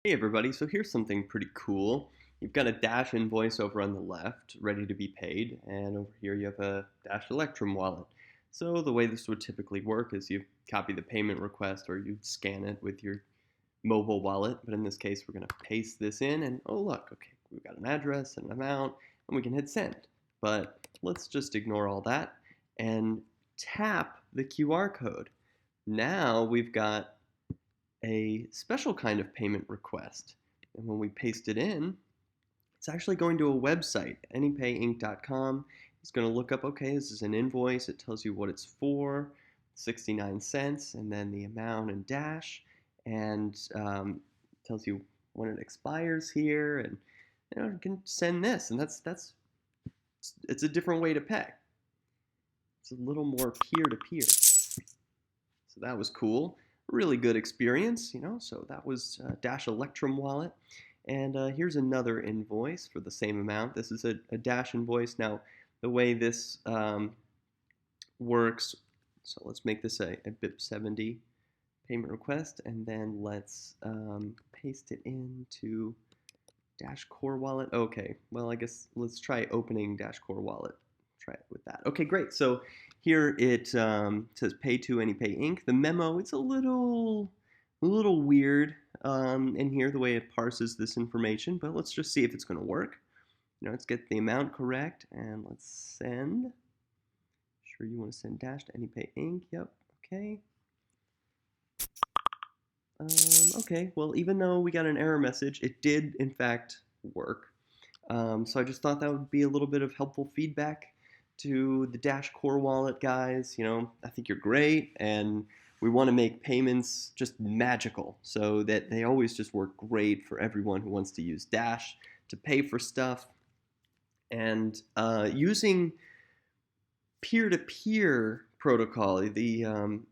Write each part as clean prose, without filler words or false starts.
Hey everybody, so here's something pretty cool. You've got a Dash invoice over on the left, ready to be paid, and over here you have a Dash Electrum wallet. So the way this would typically work is you copy the payment request or you scan it with your mobile wallet, but in this case we're going to paste this in and oh look, okay, we've got an address and an amount, and we can hit send. But let's just ignore all that and tap the QR code. Now we've got a special kind of payment request. And when we paste it in, it's actually going to a website, anypayinc.com. It's going to look up, okay, this is an invoice. It tells you what it's for, 69 cents, and then the amount and dash, and tells you when it expires here, and you can send this, and that's it's a different way to pay. It's a little more peer-to-peer. So that was cool. Really good experience, So that was Dash Electrum wallet. And here's another invoice for the same amount. This is a Dash invoice. Now, the way this works, so let's make this a BIP70 payment request, and then let's paste it into Dash Core Wallet. Okay, well, I guess let's try opening Dash Core Wallet. Try it with that. Okay, great. So here it says Pay to AnyPay Inc. The memo, it's a little weird in here the way it parses this information, but let's just see if it's going to work. Let's get the amount correct and let's send. Sure you want to send Dash to AnyPay Inc. Yep. Okay. Okay, well, even though we got an error message, it did, in fact, work. So I just thought that would be a little bit of helpful feedback to the Dash Core Wallet guys. I think you're great, and we want to make payments just magical so that they always just work great for everyone who wants to use Dash to pay for stuff. And using peer-to-peer protocol, the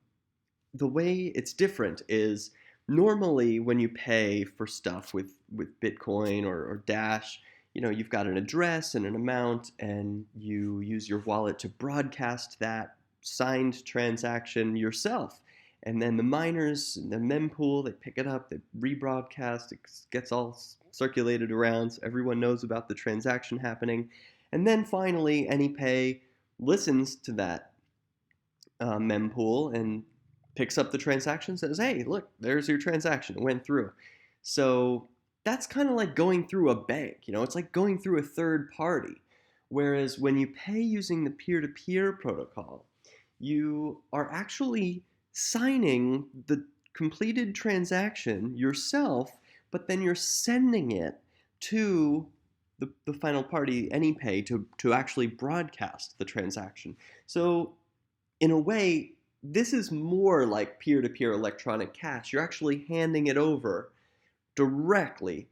way it's different is normally when you pay for stuff with Bitcoin or Dash, you've got an address and an amount, and you use your wallet to broadcast that signed transaction yourself. And then the miners, the mempool, they pick it up, they rebroadcast, it gets all circulated around so everyone knows about the transaction happening. And then finally, AnyPay listens to that mempool and picks up the transaction, says, hey, look, there's your transaction. It went through. So that's kind of like going through a bank. It's like going through a third party. Whereas when you pay using the peer-to-peer protocol, you are actually signing the completed transaction yourself, but then you're sending it to the final party, AnyPay, to actually broadcast the transaction. So in a way, this is more like peer-to-peer electronic cash. You're actually handing it over directly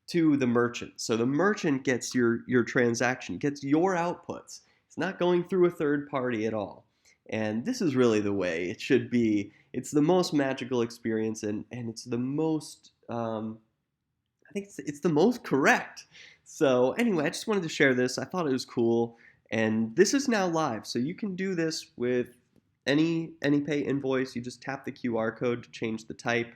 to the merchant. So the merchant gets your transaction, gets your outputs. It's not going through a third party at all. And this is really the way it should be. It's the most magical experience, and it's the most, I think it's the most correct. So anyway, I just wanted to share this. I thought it was cool. And this is now live. So you can do this with any pay invoice. You just tap the QR code to change the type,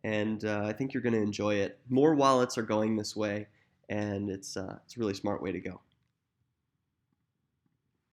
and I think you're going to enjoy it. More wallets are going this way, and it's a really smart way to go.